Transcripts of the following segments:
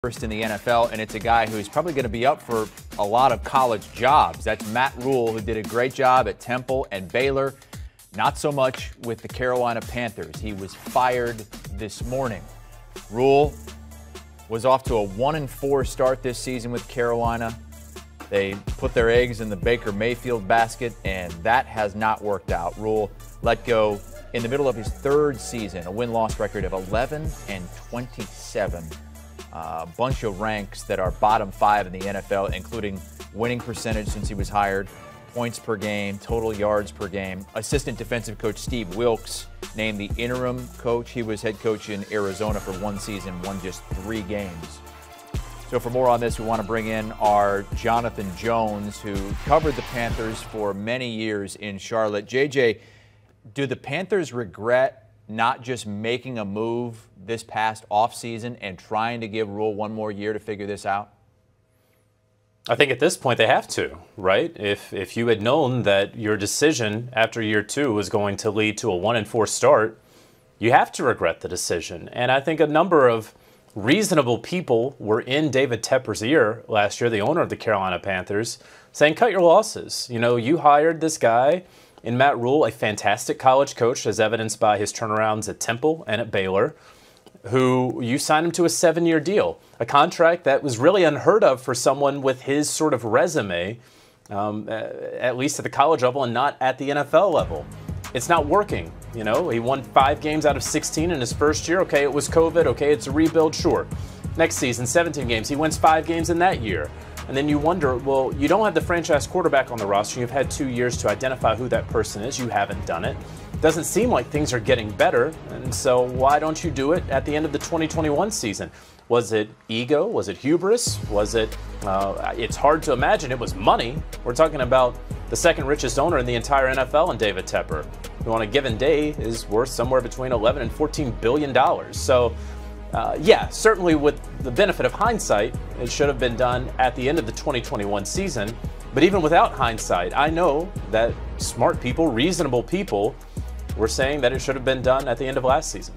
First in the NFL, and it's a guy who's probably going to be up for a lot of college jobs. That's Matt Rhule, who did a great job at Temple and Baylor. Not so much with the Carolina Panthers. He was fired this morning. Rhule was off to a 1-4 start this season with Carolina. They put their eggs in the Baker Mayfield basket, and that has not worked out. Rhule let go in the middle of his third season, a win-loss record of 11-27. A bunch of ranks that are bottom 5 in the NFL, including winning percentage since he was hired, points per game, total yards per game. Assistant defensive coach Steve Wilks named the interim coach. He was head coach in Arizona for one season, won just 3 games. So for more on this, we want to bring in our Jonathan Jones, who covered the Panthers for many years in Charlotte. JJ, do the Panthers regret not just making a move this past offseason and trying to give Rhule one more year to figure this out? I think at this point they have to, right? If you had known that your decision after year 2 was going to lead to a 1-4 start, you have to regret the decision. And I think a number of reasonable people were in David Tepper's ear last year, the owner of the Carolina Panthers, saying, cut your losses. You know, you hired this guy in Matt Rhule, a fantastic college coach, as evidenced by his turnarounds at Temple and at Baylor, who you signed him to a 7-year deal, a contract that was really unheard of for someone with his sort of resume, at least at the college level and not at the NFL level. It's not working. You know, he won 5 games out of 16 in his first year. Okay, it was COVID. Okay, it's a rebuild, sure. Next season, 17 games. He wins 5 games in that year. And then you wonder, well, you don't have the franchise quarterback on the roster. You've had 2 years to identify who that person is. You haven't done it. Doesn't seem like things are getting better. And so why don't you do it at the end of the 2021 season? Was it ego? Was it hubris? Was it, it's hard to imagine it was money. We're talking about the second richest owner in the entire NFL and David Tepper, who on a given day is worth somewhere between $11 and $14 billion. So yeah, certainly with the benefit of hindsight, it should have been done at the end of the 2021 season. But even without hindsight, I know that smart people, reasonable people, were saying that it should have been done at the end of last season.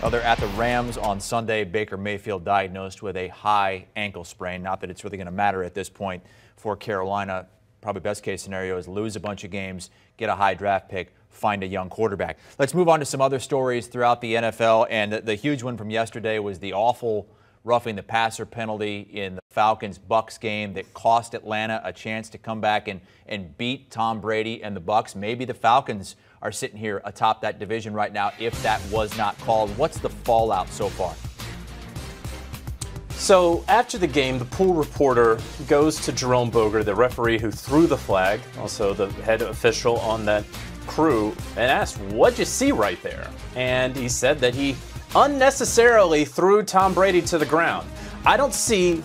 Well, they're at the Rams on Sunday. Baker Mayfield diagnosed with a high ankle sprain. Not that it's really going to matter at this point for Carolina. Probably best case scenario is lose a bunch of games, get a high draft pick, find a young quarterback. Let's move on to some other stories throughout the NFL. And the huge one from yesterday was the awful roughing the passer penalty in the Falcons-Bucks game that cost Atlanta a chance to come back and beat Tom Brady and the Bucks. Maybe the Falcons are sitting here atop that division right now if that was not called. What's the fallout so far? So after the game, the pool reporter goes to Jerome Boger, the referee who threw the flag, also the head official on that crew, and asked, what'd you see right there? And he said that he unnecessarily threw Tom Brady to the ground. I don't see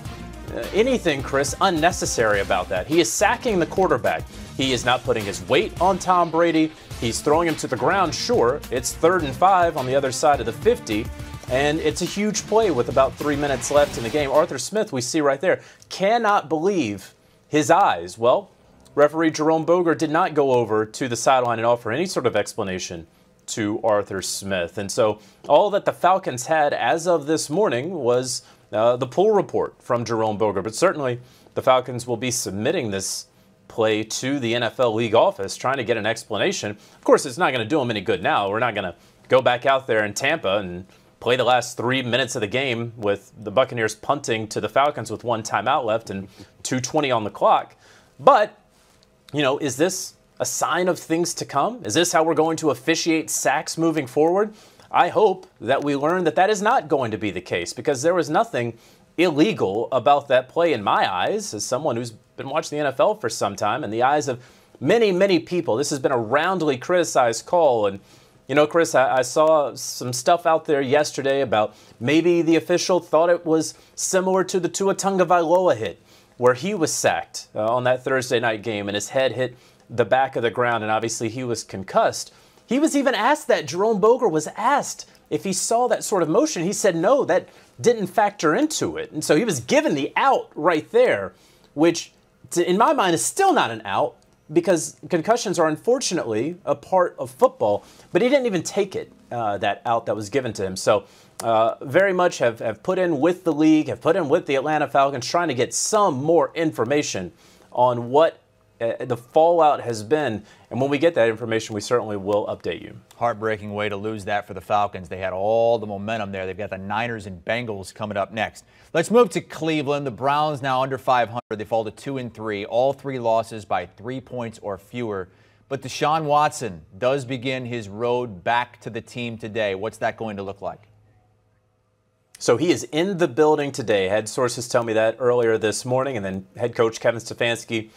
anything, Chris, unnecessary about that. He is sacking the quarterback. He is not putting his weight on Tom Brady. He's throwing him to the ground, sure. It's 3rd and 5 on the other side of the 50. And it's a huge play with about 3 minutes left in the game. Arthur Smith, we see right there, cannot believe his eyes. Well, referee Jerome Boger did not go over to the sideline and offer any sort of explanation to Arthur Smith. And so all that the Falcons had as of this morning was the pool report from Jerome Boger. But certainly the Falcons will be submitting this play to the NFL league office, trying to get an explanation. Of course, it's not going to do them any good now. We're not going to go back out there in Tampa and play the last 3 minutes of the game with the Buccaneers punting to the Falcons with 1 timeout left and 2:20 on the clock. But, you know, is this a sign of things to come? Is this how we're going to officiate sacks moving forward? I hope that we learn that that is not going to be the case, because there was nothing illegal about that play in my eyes, as someone who's been watching the NFL for some time, in the eyes of many, many people. This has been a roundly criticized call. And you know, Chris, I saw some stuff out there yesterday about maybe the official thought it was similar to the Tua Tagovailoa hit, where he was sacked on that Thursday night game and his head hit the back of the ground, and obviously he was concussed. He was even asked that. Jerome Boger was asked if he saw that sort of motion. He said no, that didn't factor into it. And so he was given the out right there, which in my mind is still not an out, because concussions are unfortunately a part of football, but he didn't even take it, that out that was given to him. So very much have put in with the league, have put in with the Atlanta Falcons, trying to get some more information on what the fallout has been. And when we get that information, we certainly will update you. Heartbreaking way to lose that for the Falcons. They had all the momentum there. They've got the Niners and Bengals coming up next. Let's move to Cleveland. The Browns now under 500. They fall to 2-3. All 3 losses by 3 points or fewer. But Deshaun Watson does begin his road back to the team today. What's that going to look like? So he is in the building today. Head sources tell me that earlier this morning, and then head coach Kevin Stefanski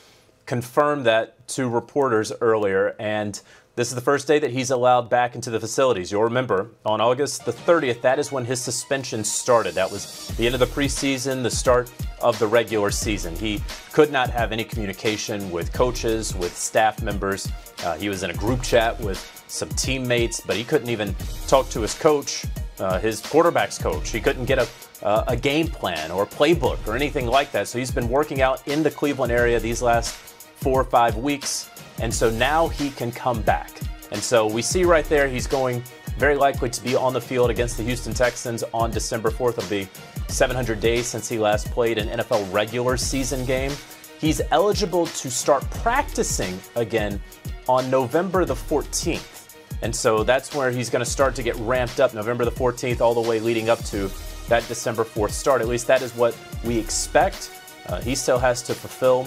confirmed that to reporters earlier. And this is the first day that he's allowed back into the facilities. You'll remember on August the 30th, that is when his suspension started. That was the end of the preseason, the start of the regular season. He could not have any communication with coaches, with staff members. He was in a group chat with some teammates, but he couldn't even talk to his coach, his quarterback's coach. He couldn't get a game plan or playbook or anything like that. So he's been working out in the Cleveland area these last 4 or 5 weeks. And so now he can come back. And so we see right there he's going very likely to be on the field against the Houston Texans on December 4th. It'll be 700 days since he last played an NFL regular season game. He's eligible to start practicing again on November the 14th. And so that's where he's going to start to get ramped up, November the 14th, all the way leading up to that December 4th start. At least that is what we expect. He still has to fulfill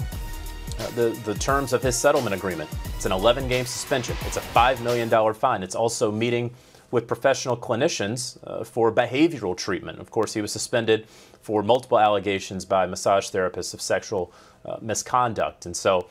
the terms of his settlement agreement. It's an 11-game suspension. It's a $5 million fine. It's also meeting with professional clinicians for behavioral treatment. Of course, he was suspended for multiple allegations by massage therapists of sexual misconduct. And so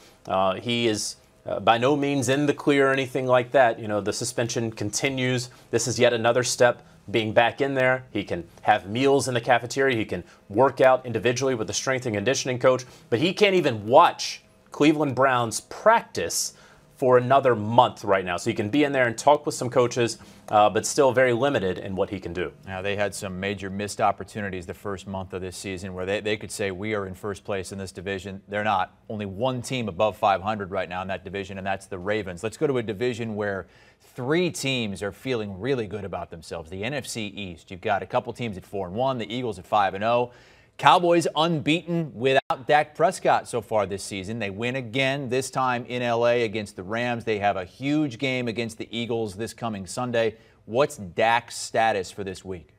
he is by no means in the clear or anything like that. You know, the suspension continues. This is yet another step being back in there. He can have meals in the cafeteria. He can work out individually with the strength and conditioning coach, but he can't even watch Cleveland Browns practice for another month right now. So he can be in there and talk with some coaches, but still very limited in what he can do. Now, they had some major missed opportunities the first month of this season where they could say we are in first place in this division. They're not. Only one team above 500 right now in that division, and that's the Ravens. Let's go to a division where 3 teams are feeling really good about themselves. The NFC East. You've got a couple teams at 4-1, the Eagles at 5-0. Cowboys unbeaten without Dak Prescott so far this season. They win again, this time in L.A. against the Rams. They have a huge game against the Eagles this coming Sunday. What's Dak's status for this week?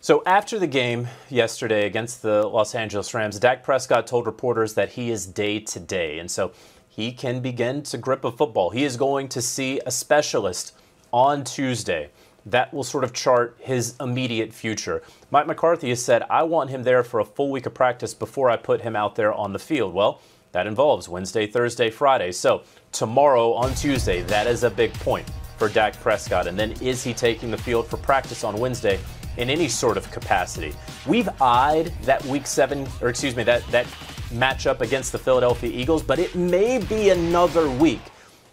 So after the game yesterday against the Los Angeles Rams, Dak Prescott told reporters that he is day-to-day. And so he can begin to grip a football. He is going to see a specialist on Tuesday. That will sort of chart his immediate future. Mike McCarthy has said, I want him there for a full week of practice before I put him out there on the field. Well, that involves Wednesday, Thursday, Friday. So tomorrow on Tuesday, that is a big point for Dak Prescott. And then is he taking the field for practice on Wednesday in any sort of capacity? We've eyed that that matchup against the Philadelphia Eagles, but it may be another week.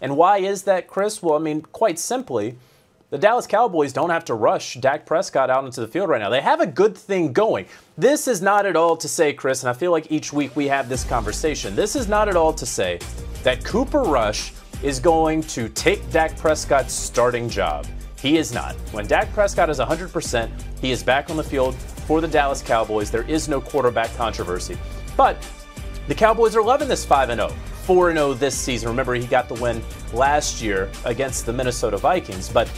And why is that, Chris? Well, I mean, quite simply, the Dallas Cowboys don't have to rush Dak Prescott out into the field right now. They have a good thing going. This is not at all to say, Chris, and I feel like each week we have this conversation, this is not at all to say that Cooper Rush is going to take Dak Prescott's starting job. He is not. When Dak Prescott is 100%, he is back on the field for the Dallas Cowboys. There is no quarterback controversy. But the Cowboys are loving this 5-0. 4-0 this season. Remember, he got the win last year against the Minnesota Vikings. But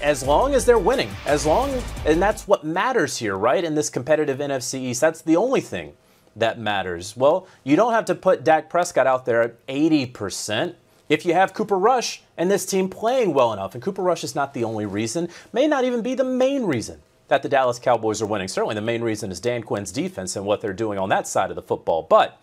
as long as they're winning, and that's what matters here, right? In this competitive NFC East, that's the only thing that matters. Well, you don't have to put Dak Prescott out there at 80%. If you have Cooper Rush and this team playing well enough, and Cooper Rush is not the only reason, may not even be the main reason that the Dallas Cowboys are winning. Certainly the main reason is Dan Quinn's defense and what they're doing on that side of the football. But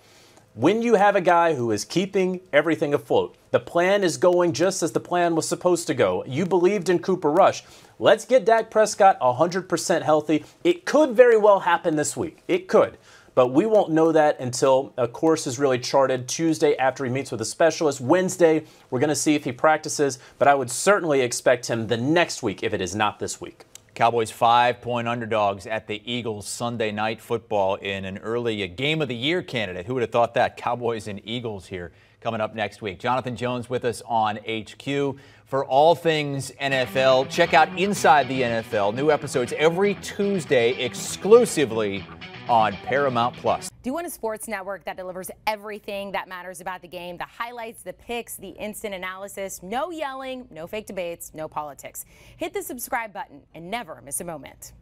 when you have a guy who is keeping everything afloat, the plan is going just as the plan was supposed to go. You believed in Cooper Rush. Let's get Dak Prescott 100% healthy. It could very well happen this week. It could. But we won't know that until a course is really charted Tuesday after he meets with a specialist. Wednesday, we're going to see if he practices. But I would certainly expect him the next week if it is not this week. Cowboys 5-point underdogs at the Eagles Sunday Night Football in an early Game of the Year candidate. Who would have thought that? Cowboys and Eagles here coming up next week. Jonathan Jones with us on HQ for all things NFL. Check out Inside the NFL. New episodes every Tuesday exclusively on Paramount Plus. Do you want a sports network that delivers everything that matters about the game? The highlights, the picks, the instant analysis, no yelling, no fake debates, no politics. Hit the subscribe button and never miss a moment.